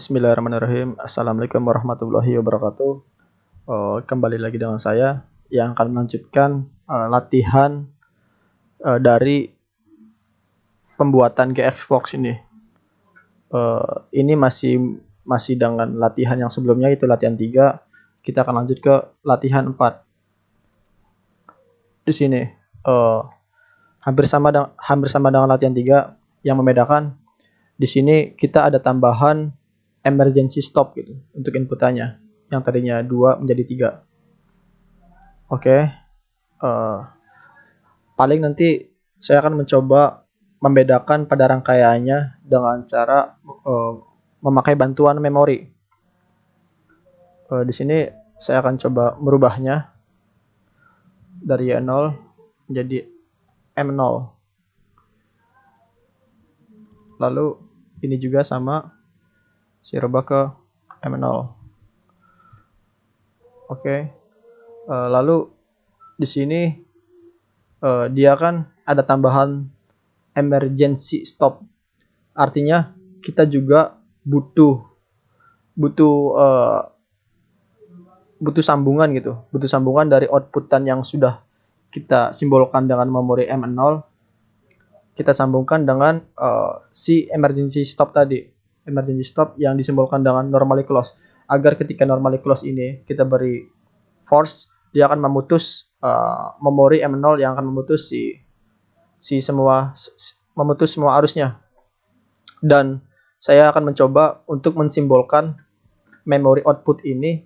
Bismillahirrahmanirrahim. Assalamualaikum warahmatullahi wabarakatuh. Kembali lagi dengan saya yang akan melanjutkan latihan dari pembuatan GXFox ini. Ini masih dengan latihan yang sebelumnya, itu latihan 3. Kita akan lanjut ke latihan 4. Di sini hampir sama dengan latihan 3. Yang membedakan di sini kita ada tambahan emergency stop gitu untuk inputannya, yang tadinya 2 menjadi 3. Oke. Paling nanti saya akan mencoba membedakan pada rangkaiannya dengan cara memakai bantuan memori. Di sini saya akan coba merubahnya dari Y0 menjadi M0. Lalu ini juga sama, saya rubah ke M0. Oke. Lalu di sini dia kan ada tambahan emergency stop. Artinya kita juga butuh sambungan gitu. Butuh sambungan dari outputan yang sudah kita simbolkan dengan memori M0. Kita sambungkan dengan si emergency stop tadi. Emergency stop yang disimbolkan dengan normally close, agar ketika normally close ini kita beri force, dia akan memutus memori M0 yang akan memutus semua arusnya. Dan saya akan mencoba untuk mensimbolkan memori output ini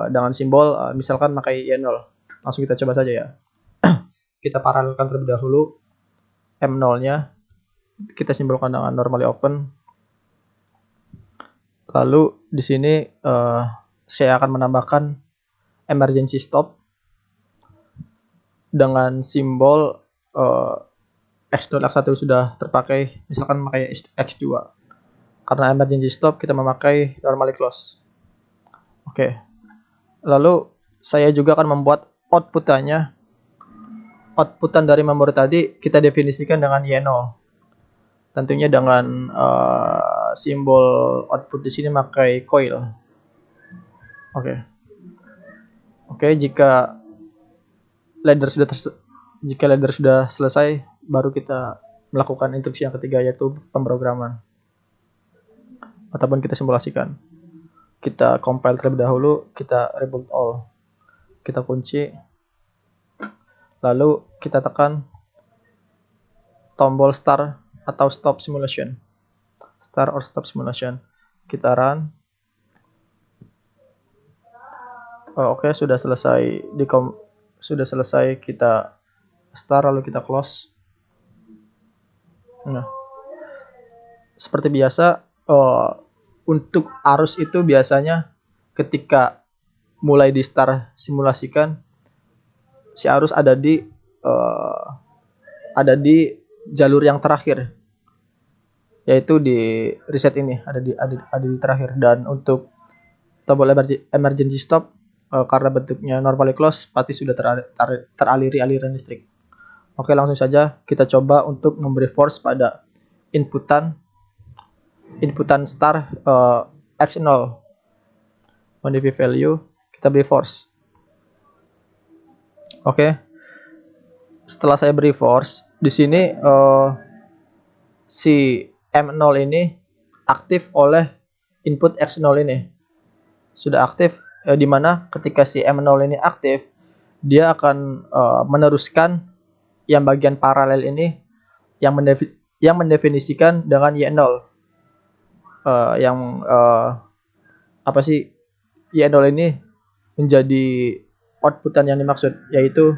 dengan simbol misalkan pakai Y0. Langsung kita coba saja ya. Kita paralelkan terlebih dahulu M0-nya, kita simbolkan dengan normally open. Lalu di sini saya akan menambahkan emergency stop dengan simbol X0 X1 sudah terpakai, misalkan memakai X2. Karena emergency stop kita memakai normally close. Oke. Lalu saya juga akan membuat outputannya. Outputan dari memori tadi kita definisikan dengan Y0. Tentunya dengan simbol output di sini pakai coil. Oke, jika ladder sudah selesai, baru kita melakukan instruksi yang ketiga, yaitu pemrograman ataupun kita simulasikan. Kita compile terlebih dahulu, kita reboot all, kita kunci, lalu kita tekan tombol start atau stop simulation, start or stop simulation. Kita run. Oke, sudah selesai kita start, lalu kita close. Nah, seperti biasa, untuk arus itu biasanya ketika mulai di start simulasikan, si arus ada di jalur yang terakhir, yaitu di reset ini, ada di terakhir. Dan untuk tombol emergency stop, karena bentuknya normally close, pasti sudah teraliri aliran listrik. Oke, langsung saja kita coba untuk memberi force pada inputan start X0. Modify value, kita beri force. Oke. Setelah saya beri force, di sini si M0 ini aktif oleh input X0 ini. Sudah aktif, di mana ketika si M0 ini aktif, dia akan meneruskan yang bagian paralel ini yang mendefinisikan dengan Y0. Y0 ini menjadi outputan yang dimaksud, yaitu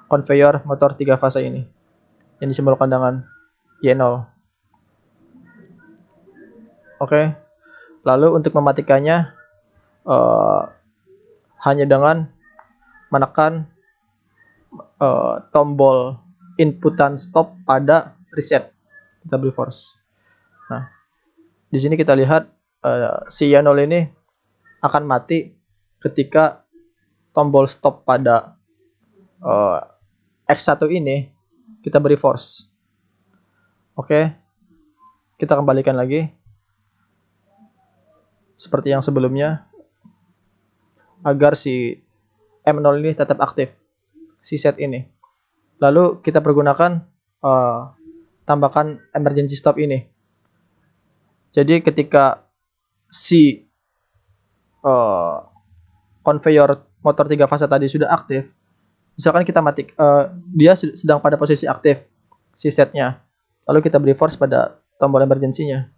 conveyor motor 3 fase ini yang disimbolkan dengan Y0. Oke. Lalu untuk mematikannya hanya dengan menekan tombol inputan stop pada reset, kita beri force. Nah, di sini kita lihat si Y0 ini akan mati ketika tombol stop pada X1 ini kita beri force. Oke, kita kembalikan lagi. seperti yang sebelumnya agar si M0 ini tetap aktif, si set ini. Lalu kita pergunakan tambahkan emergency stop ini. Jadi ketika si conveyor motor 3 fase tadi sudah aktif, misalkan kita dia sedang pada posisi aktif si setnya, lalu kita beri force pada tombol emergency-nya.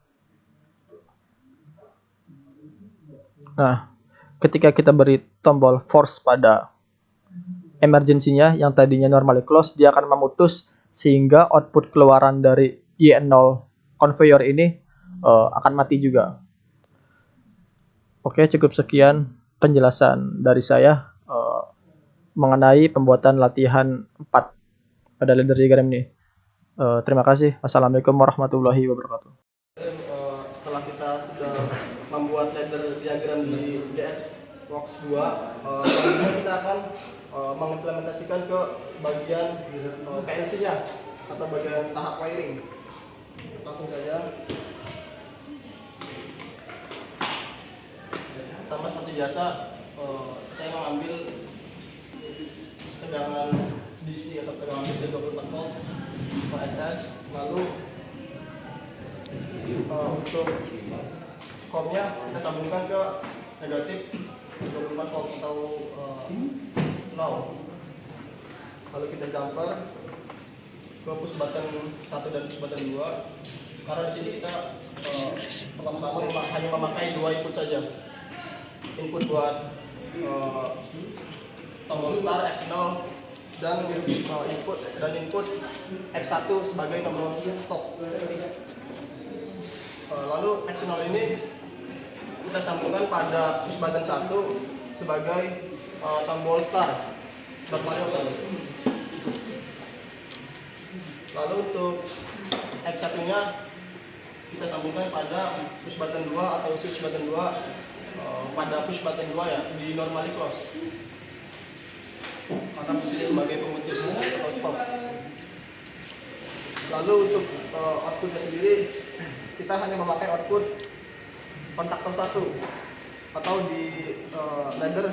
Nah, ketika kita beri tombol force pada emergency-nya yang tadinya normally close, dia akan memutus sehingga output keluaran dari YN0 conveyor ini akan mati juga. Oke, cukup sekian penjelasan dari saya mengenai pembuatan latihan 4 pada ladder diagram ini. Terima kasih. Wassalamualaikum warahmatullahi wabarakatuh. Setelah kita sudah membuat ladder diagram di DSWorks 2, kita akan mengimplementasikan ke bagian PLC-nya atau bagian tahap wiring. Langsung saja. Pertama seperti biasa, saya mengambil tegangan DC atau tegangan DC 24 volt SS, lalu untuk komnya kita sambungkan ke negatif 24 volt atau 0. Lalu kita jumper ke push button 1 dan push button 2, karena di sini kita pertama-tama hanya memakai 2 input saja. Input buat tombol start X0 dan input X1 sebagai tombol stop. Lalu X0 ini kita sambungkan pada push button 1 sebagai tombol start normally open. Lalu untuk X1 nya kita sambungkan pada push button 2 atau switch button 2 pada push button 2 ya, di normally close, maka fungsinya sebagai pemutus atau stop. Lalu untuk outputnya sendiri kita hanya memakai output kontaktor 1 atau di ladder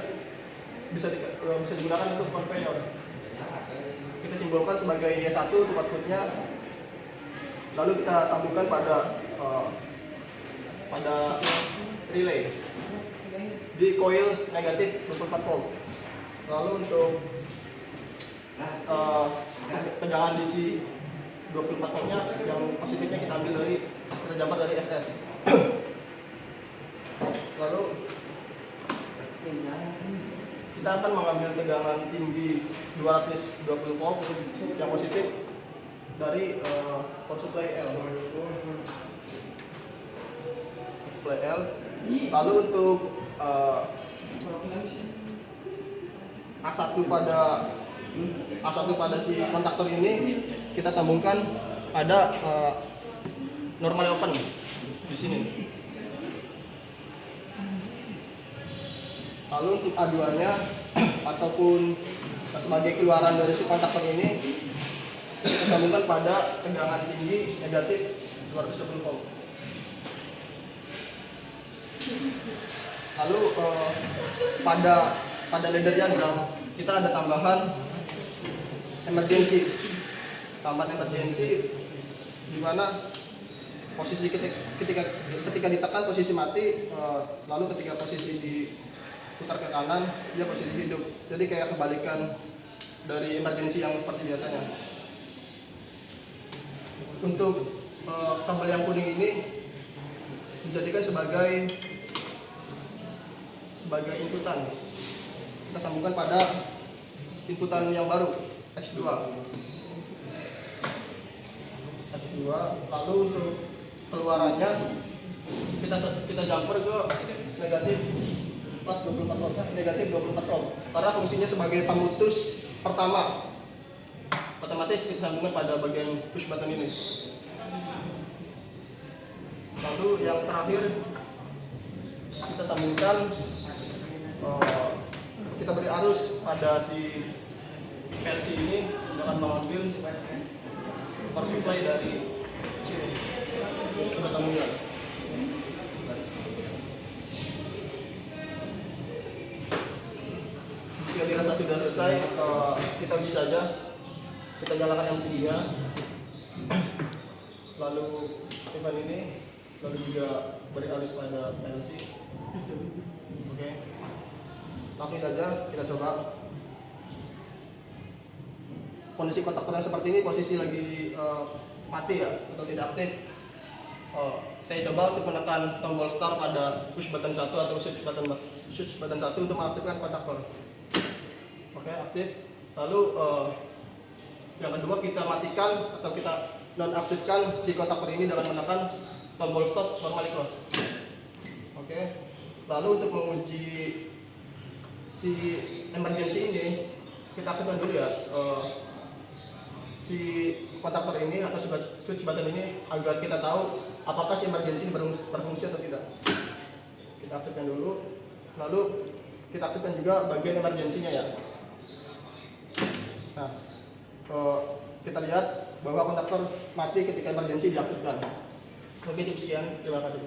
bisa digunakan untuk conveyor. Kita simbolkan sebagai Y1 untuk outputnya, lalu kita sambungkan pada relay di coil negatif 24 volt. Lalu untuk tegangan DC 24 voltnya yang positifnya kita ambil kita jumper dari SS. Lalu kita akan mengambil tegangan tinggi 220 volt yang positif dari power supply L. Lalu untuk A1 pada si kontaktor ini kita sambungkan pada normal open di sini. Lalu untuk A2-nya ataupun sebagai keluaran dari si kontaktor ini kita sambungkan pada tegangan tinggi negatif 220 volt. Lalu pada ladder diagram kita ada tambahan emergency di mana posisi ketika ditekan posisi mati, lalu ketika posisi diputar ke kanan dia posisi hidup. Jadi kayak kebalikan dari emergency yang seperti biasanya. Untuk kabel yang kuning ini dijadikan sebagai inputan. Kita sambungkan pada inputan yang baru X2. Lalu untuk keluarannya kita jumper ke negatif plus 24 volt, negatif 24 volt. Karena fungsinya sebagai pemutus pertama. Otomatis kita sambungkan pada bagian push button ini. Lalu yang terakhir kita sambungkan, kita beri arus pada si PLC ini dengan mengambil power supply dari sini. Kita sambungkan. kunci saja, kita nyalakan MCB-nya, lalu aktifkan ini, lalu juga beri arus pada PLC. Oke, langsung saja kita coba. Kondisi kontaktornya seperti ini, posisi lagi mati ya, atau tidak aktif. Saya coba untuk menekan tombol start pada push button 1 atau switch button 1 untuk mengaktifkan kontaktor. Oke, aktif. Lalu yang kedua kita matikan atau kita nonaktifkan si kontaktor ini dengan menekan tombol stop normally close. Oke. Lalu untuk menguji si emergency ini, kita aktifkan dulu ya si kontaktor ini atau switch button ini agar kita tahu apakah si emergency ini berfungsi atau tidak. Kita aktifkan dulu, lalu kita aktifkan juga bagian emergensinya ya. Nah, kita lihat bahwa kontaktor mati ketika emergency diaktifkan. Oke, cukup sekian. Terima kasih.